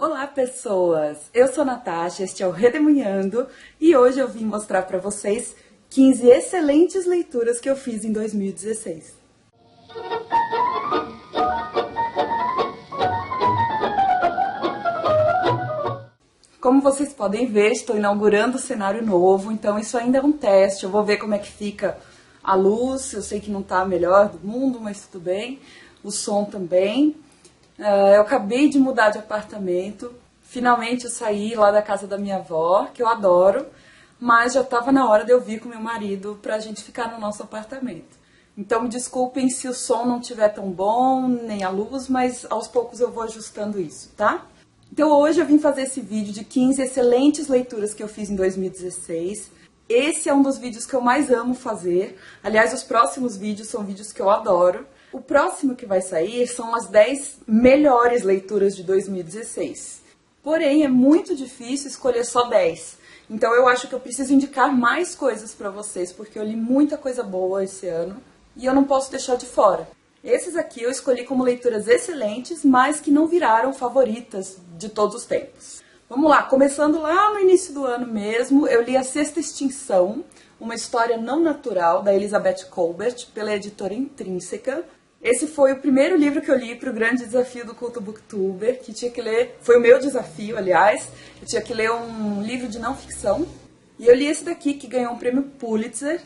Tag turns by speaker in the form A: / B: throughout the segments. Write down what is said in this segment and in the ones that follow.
A: Olá, pessoas! Eu sou a Natasha, este é o Redemoinhando e hoje eu vim mostrar para vocês 15 excelentes leituras que eu fiz em 2016. Como vocês podem ver, estou inaugurando um cenário novo, então isso ainda é um teste. Eu vou ver como é que fica a luz, eu sei que não está a melhor do mundo, mas tudo bem. O som também. Eu acabei de mudar de apartamento, finalmente eu saí lá da casa da minha avó, que eu adoro, mas já estava na hora de eu vir com meu marido pra gente ficar no nosso apartamento. Então me desculpem se o som não estiver tão bom, nem a luz, mas aos poucos eu vou ajustando isso, tá? Então hoje eu vim fazer esse vídeo de 15 excelentes leituras que eu fiz em 2016. Esse é um dos vídeos que eu mais amo fazer. Aliás, os próximos vídeos são vídeos que eu adoro. O próximo que vai sair são as 10 melhores leituras de 2016. Porém, é muito difícil escolher só 10. Então eu acho que eu preciso indicar mais coisas para vocês, porque eu li muita coisa boa esse ano e eu não posso deixar de fora. Esses aqui eu escolhi como leituras excelentes, mas que não viraram favoritas de todos os tempos. Vamos lá, começando lá no início do ano mesmo, eu li A Sexta Extinção, uma história não natural, da Elizabeth Kolbert, pela editora Intrínseca. Esse foi o primeiro livro que eu li para o grande desafio do Culto Booktuber, que tinha que ler, foi o meu desafio, aliás, eu tinha que ler um livro de não ficção. E eu li esse daqui, que ganhou um prêmio Pulitzer.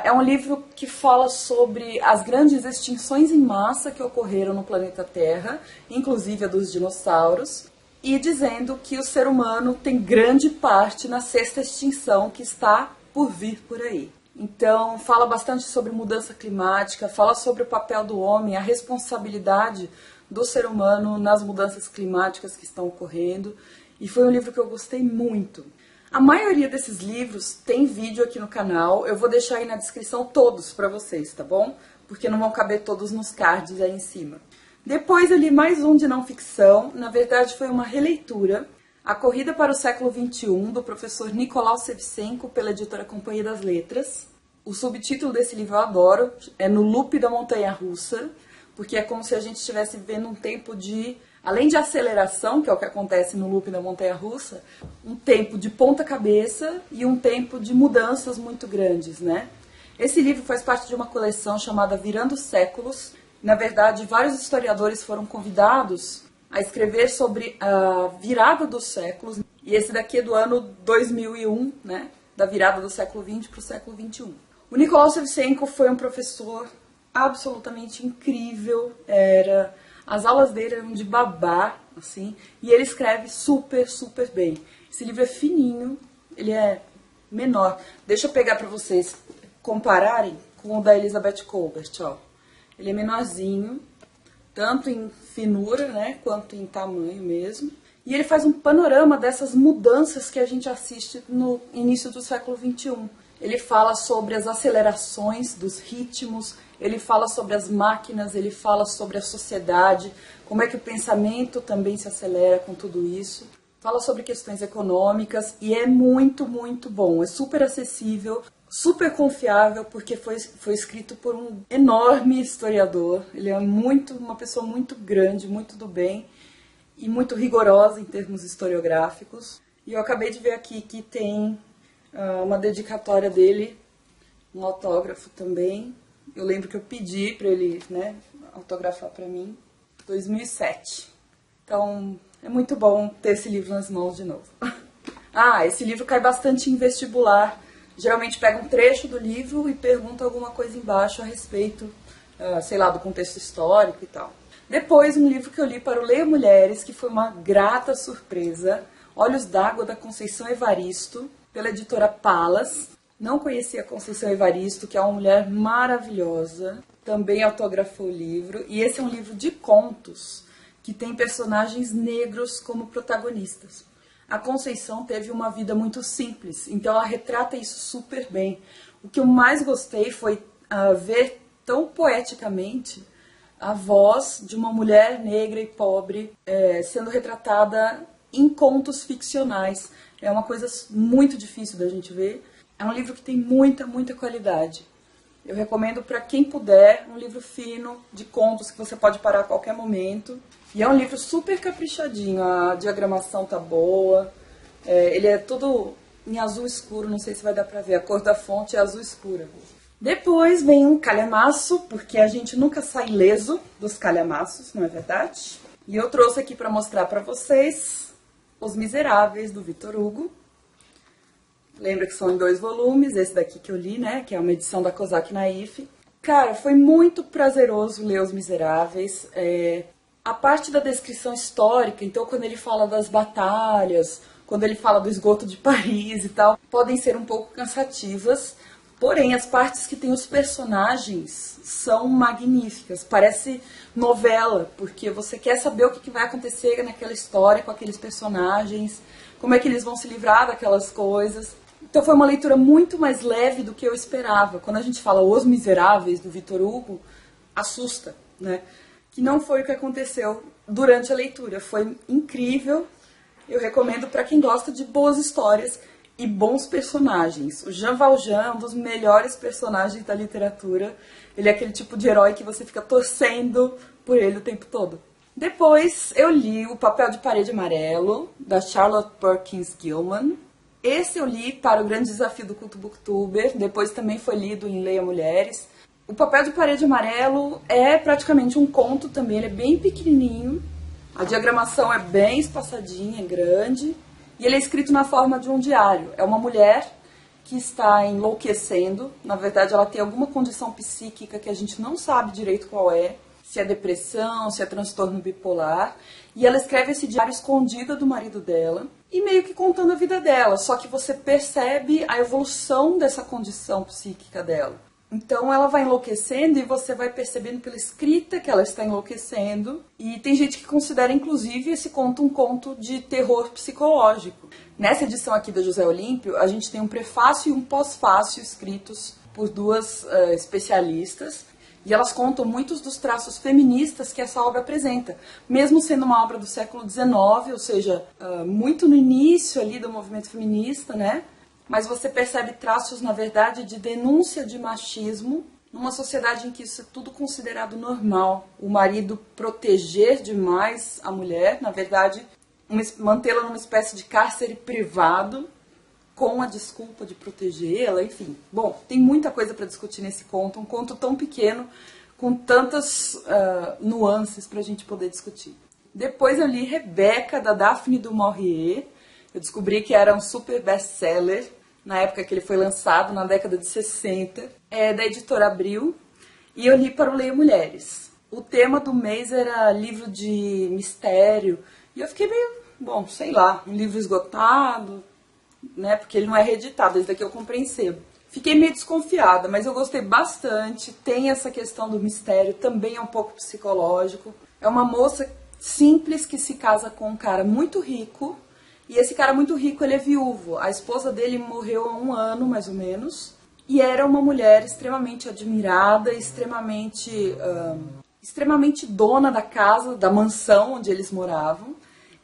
A: É um livro que fala sobre as grandes extinções em massa que ocorreram no planeta Terra, inclusive a dos dinossauros, e dizendo que o ser humano tem grande parte na sexta extinção que está por vir por aí. Então, fala bastante sobre mudança climática, fala sobre o papel do homem, a responsabilidade do ser humano nas mudanças climáticas que estão ocorrendo, e foi um livro que eu gostei muito. A maioria desses livros tem vídeo aqui no canal, eu vou deixar aí na descrição todos para vocês, tá bom? Porque não vão caber todos nos cards aí em cima. Depois eu li mais um de não ficção, na verdade foi uma releitura, A Corrida para o Século XXI, do professor Nicolau Shevchenko, pela editora Companhia das Letras. O subtítulo desse livro eu adoro, é No Loop da Montanha-Russa, porque é como se a gente estivesse vivendo um tempo de, além de aceleração, que é o que acontece no loop da montanha-russa, um tempo de ponta-cabeça e um tempo de mudanças muito grandes, né? Esse livro faz parte de uma coleção chamada Virando Séculos. Na verdade, vários historiadores foram convidados a escrever sobre a virada dos séculos. E esse daqui é do ano 2001, né? Da virada do século XX para o século XXI. O Nicolau Shevchenko foi um professor absolutamente incrível. As aulas dele eram de babá, assim, e ele escreve super, super bem. Esse livro é fininho, ele é menor. Deixa eu pegar para vocês compararem com o da Elizabeth Kolbert, ó. Ele é menorzinho, tanto em finura, né, quanto em tamanho mesmo. E ele faz um panorama dessas mudanças que a gente assiste no início do século XXI. Ele fala sobre as acelerações dos ritmos, ele fala sobre as máquinas, ele fala sobre a sociedade, como é que o pensamento também se acelera com tudo isso. Fala sobre questões econômicas e é muito, muito bom. É super acessível, super confiável, porque foi escrito por um enorme historiador. Ele é uma pessoa muito grande, muito do bem e muito rigorosa em termos historiográficos. E eu acabei de ver aqui que tem uma dedicatória dele, um autógrafo também. Eu lembro que eu pedi para ele, né, autografar para mim, 2007. Então, é muito bom ter esse livro nas mãos de novo. Esse livro cai bastante em vestibular. Geralmente pega um trecho do livro e pergunta alguma coisa embaixo a respeito, sei lá, do contexto histórico e tal. Depois, um livro que eu li para o Leia Mulheres, que foi uma grata surpresa, Olhos d'Água, da Conceição Evaristo, pela editora Palas. Não conhecia a Conceição Evaristo, que é uma mulher maravilhosa, também autografou o livro. E esse é um livro de contos, que tem personagens negros como protagonistas. A Conceição teve uma vida muito simples, então ela retrata isso super bem. O que eu mais gostei foi ver tão poeticamente a voz de uma mulher negra e pobre sendo retratada em contos ficcionais. É uma coisa muito difícil da gente ver. É um livro que tem muita, muita qualidade. Eu recomendo para quem puder, um livro fino, de contos que você pode parar a qualquer momento. E é um livro super caprichadinho, a diagramação tá boa, ele é todo em azul escuro, não sei se vai dar pra ver, a cor da fonte é azul escura. Depois vem um calhamaço, porque a gente nunca sai ileso dos calhamaços, não é verdade? E eu trouxe aqui para mostrar para vocês Os Miseráveis, do Victor Hugo. Lembra que são em 2 volumes, esse daqui que eu li, né, que é uma edição da Kozak Naif. Cara, foi muito prazeroso ler Os Miseráveis. A parte da descrição histórica, então quando ele fala das batalhas, quando ele fala do esgoto de Paris e tal, podem ser um pouco cansativas, porém as partes que tem os personagens são magníficas, parece novela, porque você quer saber o que vai acontecer naquela história com aqueles personagens, como é que eles vão se livrar daquelas coisas. Então foi uma leitura muito mais leve do que eu esperava. Quando a gente fala Os Miseráveis, do Victor Hugo, assusta, né? Que não foi o que aconteceu durante a leitura. Foi incrível. Eu recomendo para quem gosta de boas histórias e bons personagens. O Jean Valjean é um dos melhores personagens da literatura. Ele é aquele tipo de herói que você fica torcendo por ele o tempo todo. Depois eu li O Papel de Parede Amarelo, da Charlotte Perkins Gilman. Esse eu li para o Grande Desafio do Culto Booktuber. Depois também foi lido em Leia Mulheres. O Papel de Parede Amarelo é praticamente um conto também, ele é bem pequenininho, a diagramação é bem espaçadinha, é grande, e ele é escrito na forma de um diário. É uma mulher que está enlouquecendo, na verdade ela tem alguma condição psíquica que a gente não sabe direito qual é, se é depressão, se é transtorno bipolar, e ela escreve esse diário escondida do marido dela, e meio que contando a vida dela, só que você percebe a evolução dessa condição psíquica dela. Então ela vai enlouquecendo e você vai percebendo pela escrita que ela está enlouquecendo. E tem gente que considera inclusive esse conto um conto de terror psicológico. Nessa edição aqui da José Olímpio, a gente tem um prefácio e um pós-fácio escritos por 2 especialistas. E elas contam muitos dos traços feministas que essa obra apresenta. Mesmo sendo uma obra do século XIX, ou seja, muito no início ali do movimento feminista, né? Mas você percebe traços, na verdade, de denúncia de machismo numa sociedade em que isso é tudo considerado normal. O marido proteger demais a mulher, na verdade, mantê-la numa espécie de cárcere privado, com a desculpa de protegê-la, enfim. Bom, tem muita coisa para discutir nesse conto, um conto tão pequeno, com tantas nuances para a gente poder discutir. Depois eu li Rebeca, da Daphne du Maurier. Eu descobri que era um super best-seller na época que ele foi lançado, na década de 60, da editora Abril, e eu li para o Leia Mulheres. O tema do mês era livro de mistério, e eu fiquei meio, bom, sei lá, um livro esgotado, né, porque ele não é reeditado, esse daqui eu comprei em sebo. Fiquei meio desconfiada, mas eu gostei bastante, tem essa questão do mistério, também é um pouco psicológico. É uma moça simples que se casa com um cara muito rico, e esse cara muito rico, ele é viúvo. A esposa dele morreu há 1 ano, mais ou menos. E era uma mulher extremamente admirada, extremamente dona da casa, da mansão onde eles moravam.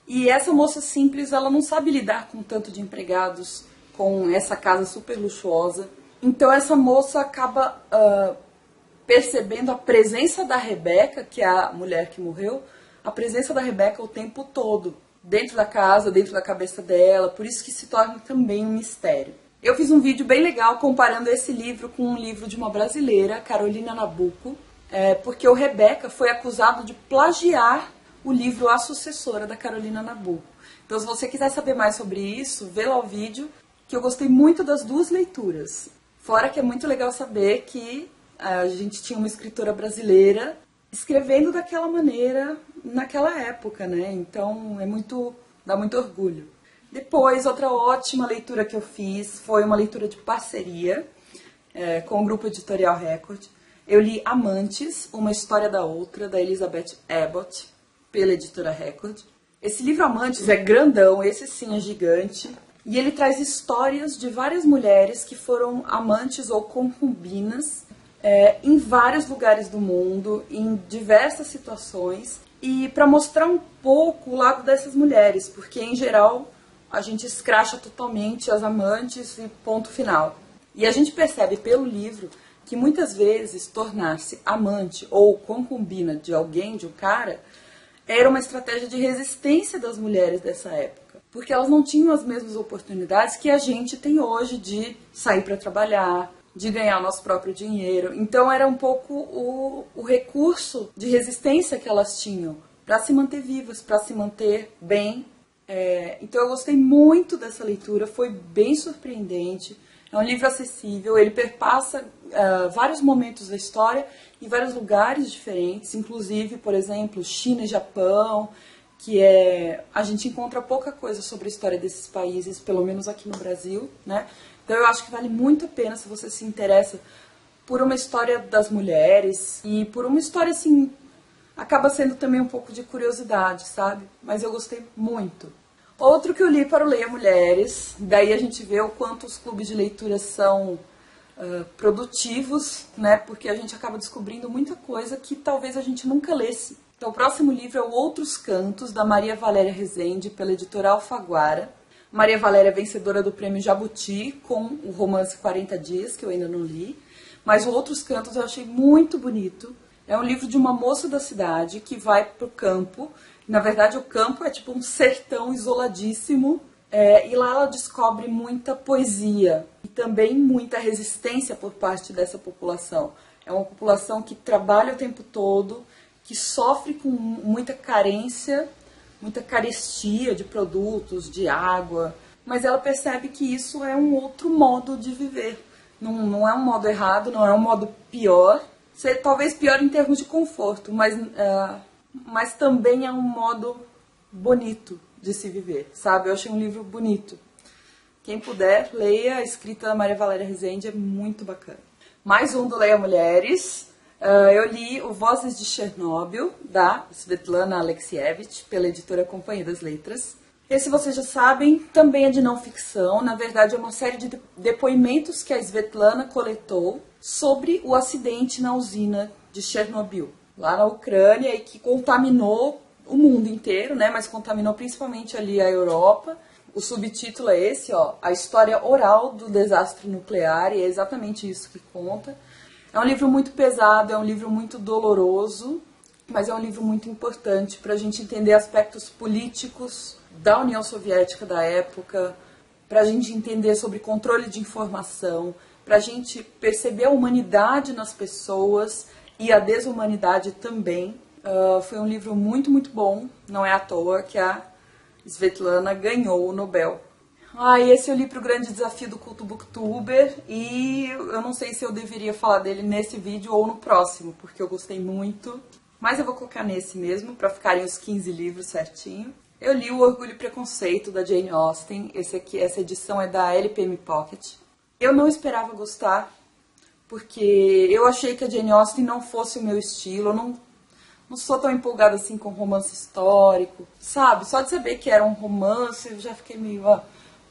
A: E essa moça simples, ela não sabe lidar com tanto de empregados, com essa casa super luxuosa. Então essa moça acaba percebendo a presença da Rebeca, que é a mulher que morreu, a presença da Rebeca o tempo todo. Dentro da casa, dentro da cabeça dela, por isso que se torna também um mistério. Eu fiz um vídeo bem legal comparando esse livro com um livro de uma brasileira, Carolina Nabuco, porque o Rebeca foi acusado de plagiar o livro A Sucessora, da Carolina Nabuco. Então, se você quiser saber mais sobre isso, vê lá o vídeo, que eu gostei muito das 2 leituras. Fora que é muito legal saber que a gente tinha uma escritora brasileira escrevendo daquela maneira naquela época, né? Então dá muito orgulho. Depois, outra ótima leitura que eu fiz foi uma leitura de parceria com o grupo editorial Record. Eu li Amantes, Uma História da Outra, da Elizabeth Abbott, pela editora Record. Esse livro Amantes é grandão, esse sim é gigante, e ele traz histórias de várias mulheres que foram amantes ou concubinas em vários lugares do mundo, em diversas situações, e para mostrar um pouco o lado dessas mulheres, porque em geral a gente escracha totalmente as amantes e ponto final. E a gente percebe pelo livro que que muitas vezes tornar-se amante ou concubina de alguém, de um cara, era uma estratégia de resistência das mulheres dessa época. Porque elas não tinham as mesmas oportunidades que a gente tem hoje de sair para trabalhar, de ganhar o nosso próprio dinheiro. Então era um pouco o recurso de resistência que elas tinham para se manter vivas, para se manter bem. Então eu gostei muito dessa leitura, foi bem surpreendente. É um livro acessível, ele perpassa vários momentos da história em vários lugares diferentes, inclusive, por exemplo, China e Japão, que a gente encontra pouca coisa sobre a história desses países, pelo menos aqui no Brasil, né? Então eu acho que vale muito a pena se você se interessa por uma história das mulheres e por uma história, assim, acaba sendo também um pouco de curiosidade, sabe? Mas eu gostei muito. Outro que eu li para o Leia Mulheres, daí a gente vê o quanto os clubes de leitura são produtivos, né? Porque a gente acaba descobrindo muita coisa que talvez a gente nunca lesse. Então o próximo livro é o Outros Cantos, da Maria Valéria Rezende, pela editora Alfaguara. Maria Valéria é vencedora do prêmio Jabuti com o romance 40 Dias, que eu ainda não li. Mas o Outros Cantos eu achei muito bonito. É um livro de uma moça da cidade que vai para o campo. Na verdade, o campo é tipo um sertão isoladíssimo. E lá ela descobre muita poesia e também muita resistência por parte dessa população. É uma população que trabalha o tempo todo, que sofre com muita carência, muita carestia de produtos, de água, mas ela percebe que isso é um outro modo de viver. Não é um modo errado, não é um modo pior, talvez pior em termos de conforto, mas também é um modo bonito de se viver, sabe? Eu achei um livro bonito. Quem puder, leia, a escrita da Maria Valéria Rezende é muito bacana. Mais um do Leia Mulheres. Eu li o Vozes de Chernobyl, da Svetlana Alexievich, pela editora Companhia das Letras. Esse, vocês já sabem, também é de não ficção. Na verdade, é uma série de depoimentos que a Svetlana coletou sobre o acidente na usina de Chernobyl, lá na Ucrânia, e que contaminou o mundo inteiro, né? Mas contaminou principalmente ali a Europa. O subtítulo é esse, ó, A História Oral do Desastre Nuclear, e é exatamente isso que conta. É um livro muito pesado, é um livro muito doloroso, mas é um livro muito importante para a gente entender aspectos políticos da União Soviética da época, para a gente entender sobre controle de informação, para a gente perceber a humanidade nas pessoas e a desumanidade também. Foi um livro muito, muito bom, não é à toa que a Svetlana ganhou o Nobel. E esse eu li para o Grande Desafio do Culto Booktuber, e eu não sei se eu deveria falar dele nesse vídeo ou no próximo, porque eu gostei muito, mas eu vou colocar nesse mesmo, para ficarem os 15 livros certinho. Eu li o Orgulho e Preconceito, da Jane Austen, essa edição é da LPM Pocket. Eu não esperava gostar, porque eu achei que a Jane Austen não fosse o meu estilo, eu não sou tão empolgada assim com romance histórico, sabe? Só de saber que era um romance, eu já fiquei meio...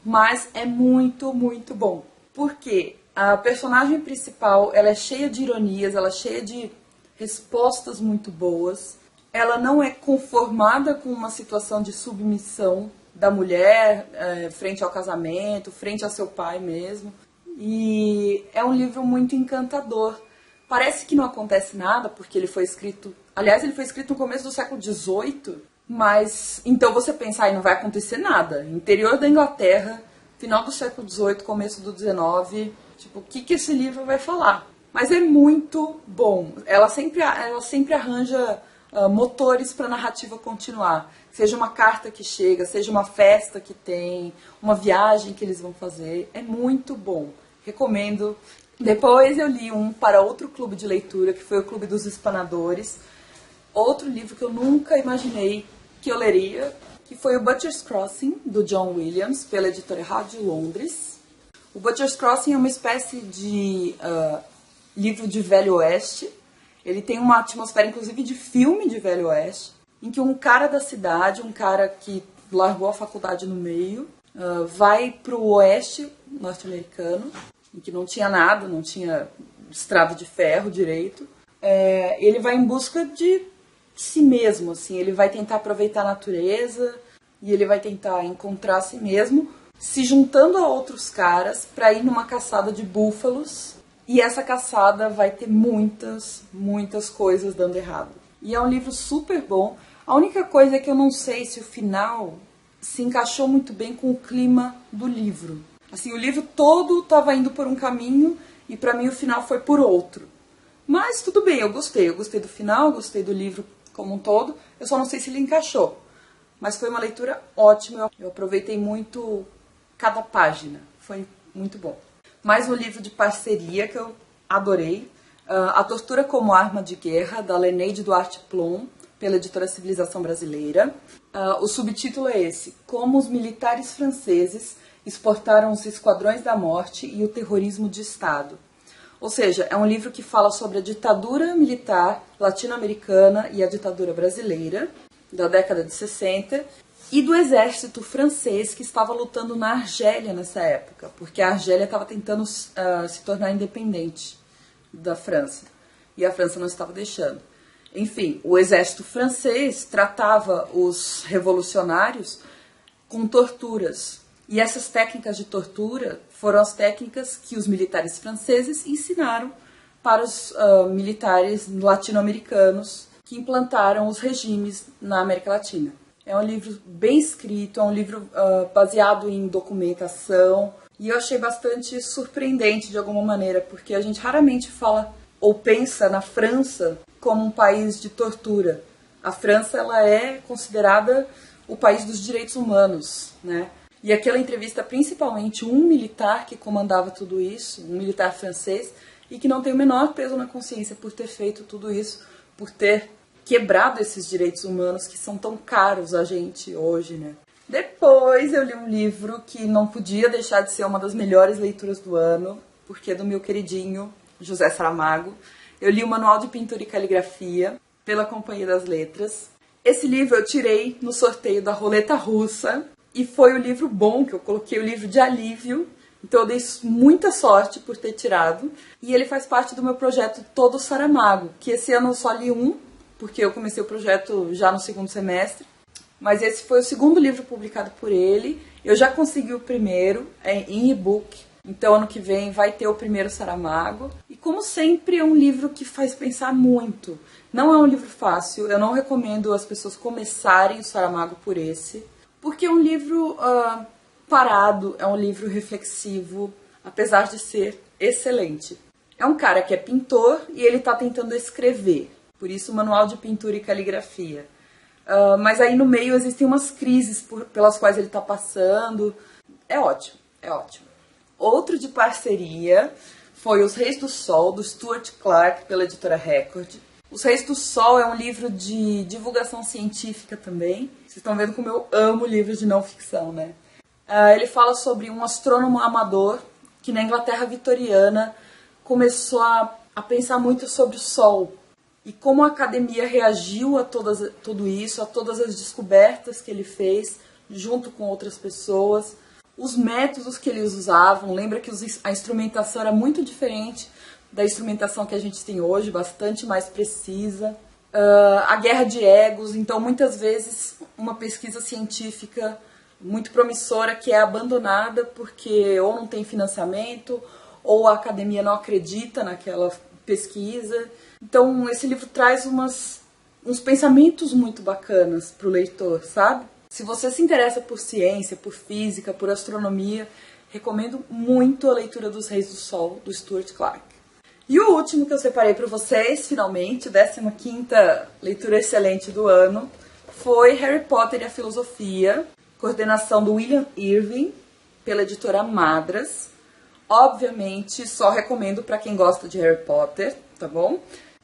A: Mas é muito, muito bom. Porque a personagem principal, ela é cheia de ironias, ela é cheia de respostas muito boas. Ela não é conformada com uma situação de submissão da mulher frente ao casamento, frente ao seu pai mesmo. E é um livro muito encantador. Parece que não acontece nada, porque ele foi escrito... Aliás, ele foi escrito no começo do século XVIII, mas então você pensa, não vai acontecer nada. Interior da Inglaterra, final do século XVIII, começo do XIX, tipo, o que esse livro vai falar? Mas é muito bom. Ela sempre arranja motores para a narrativa continuar. Seja uma carta que chega, seja uma festa que tem, uma viagem que eles vão fazer. É muito bom. Recomendo. Depois eu li um para outro clube de leitura, que foi o Clube dos Espanadores. Outro livro que eu nunca imaginei que eu leria, que foi o Butcher's Crossing, do John Williams, pela editora Rádio Londres. O Butcher's Crossing é uma espécie de livro de Velho Oeste. Ele tem uma atmosfera, inclusive, de filme de Velho Oeste, em que um cara da cidade, um cara que largou a faculdade no meio, vai para o oeste norte-americano, em que não tinha nada, não tinha estrada de ferro direito. Ele vai em busca de si mesmo, assim, ele vai tentar aproveitar a natureza e ele vai tentar encontrar a si mesmo, se juntando a outros caras para ir numa caçada de búfalos E essa caçada vai ter muitas, muitas coisas dando errado. E é um livro super bom. A única coisa é que eu não sei se o final se encaixou muito bem com o clima do livro. Assim, o livro todo estava indo por um caminho e para mim o final foi por outro. Mas tudo bem, eu gostei do final, gostei do livro como um todo. Eu só não sei se ele encaixou. Mas foi uma leitura ótima, eu aproveitei muito cada página, foi muito bom. Mais um livro de parceria que eu adorei, A Tortura como Arma de Guerra, da Leneide Duarte Plon, pela editora Civilização Brasileira. O subtítulo é esse: Como os militares franceses exportaram os esquadrões da morte e o terrorismo de Estado. Ou seja, é um livro que fala sobre a ditadura militar latino-americana e a ditadura brasileira, da década de 60, e do exército francês que estava lutando na Argélia nessa época, porque a Argélia estava tentando se tornar independente da França, e a França não estava deixando. Enfim, o exército francês tratava os revolucionários com torturas, e essas técnicas de tortura foram as técnicas que os militares franceses ensinaram para os militares latino-americanos que implantaram os regimes na América Latina. É um livro bem escrito, é um livro baseado em documentação, e eu achei bastante surpreendente de alguma maneira, porque a gente raramente fala ou pensa na França como um país de tortura. A França, ela é considerada o país dos direitos humanos, né? E aquela entrevista principalmente um militar que comandava tudo isso, um militar francês, e que não tem o menor peso na consciência por ter feito tudo isso, por ter quebrado esses direitos humanos que são tão caros a gente hoje, né? Depois eu li um livro que não podia deixar de ser uma das melhores leituras do ano, porque é do meu queridinho José Saramago. Eu li o Manual de Pintura e Caligrafia, pela Companhia das Letras. Esse livro eu tirei no sorteio da Roleta Russa, e foi o livro bom, que eu coloquei o livro de alívio, então eu dei muita sorte por ter tirado. E ele faz parte do meu projeto Todo Saramago, que esse ano eu só li um, porque eu comecei o projeto já no segundo semestre. Mas esse foi o segundo livro publicado por ele. Eu já consegui o primeiro em e-book, então ano que vem vai ter o primeiro Saramago. E como sempre é um livro que faz pensar muito. Não é um livro fácil, eu não recomendo as pessoas começarem o Saramago por esse, porque é um livro parado, é um livro reflexivo, apesar de ser excelente. É um cara que é pintor e ele está tentando escrever, por isso o Manual de Pintura e Caligrafia. Mas aí no meio existem umas crises pelas quais ele está passando. É ótimo, é ótimo. Outro de parceria foi Os Reis do Sol, do Stuart Clarke, pela editora Record. Os Reis do Sol é um livro de divulgação científica também. Vocês estão vendo como eu amo livros de não ficção, né? Ele fala sobre um astrônomo amador que na Inglaterra vitoriana começou a pensar muito sobre o Sol e como a academia reagiu a tudo isso, a todas as descobertas que ele fez junto com outras pessoas, os métodos que eles usavam. Lembra que a instrumentação era muito diferente da instrumentação que a gente tem hoje, bastante mais precisa. A guerra de egos, então muitas vezes uma pesquisa científica muito promissora que é abandonada porque ou não tem financiamento ou a academia não acredita naquela pesquisa. Então esse livro traz uns pensamentos muito bacanas para o leitor, sabe? Se você se interessa por ciência, por física, por astronomia, recomendo muito a leitura dos Reis do Sol, do Stuart Clarke. E o último que eu separei para vocês, finalmente, 15ª leitura excelente do ano, foi Harry Potter e a Filosofia, coordenação do William Irving, pela editora Madras. Obviamente, só recomendo para quem gosta de Harry Potter, tá bom?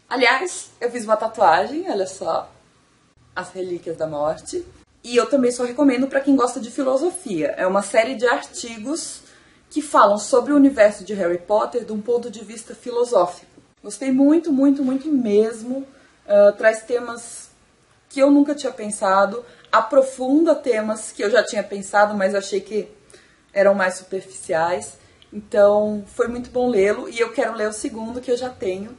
A: Aliás, eu fiz uma tatuagem, olha só, As Relíquias da Morte. E eu também só recomendo para quem gosta de filosofia. É uma série de artigos que falam sobre o universo de Harry Potter de um ponto de vista filosófico. Gostei muito, muito, muito mesmo. Traz temas que eu nunca tinha pensado, aprofunda temas que eu já tinha pensado, mas achei que eram mais superficiais. Então, foi muito bom lê-lo, e eu quero ler o segundo que eu já tenho,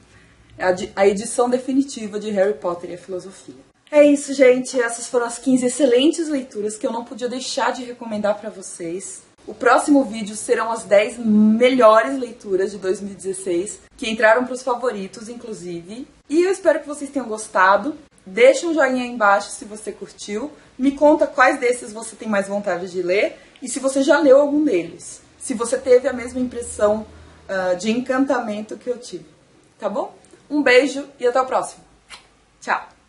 A: a edição definitiva de Harry Potter e a Filosofia. É isso, gente. Essas foram as 15 excelentes leituras que eu não podia deixar de recomendar para vocês. O próximo vídeo serão as 10 melhores leituras de 2016, que entraram para os favoritos, inclusive. E eu espero que vocês tenham gostado. Deixa um joinha aí embaixo se você curtiu. Me conta quais desses você tem mais vontade de ler e se você já leu algum deles. Se você teve a mesma impressão de encantamento que eu tive. Tá bom? Um beijo e até o próximo. Tchau!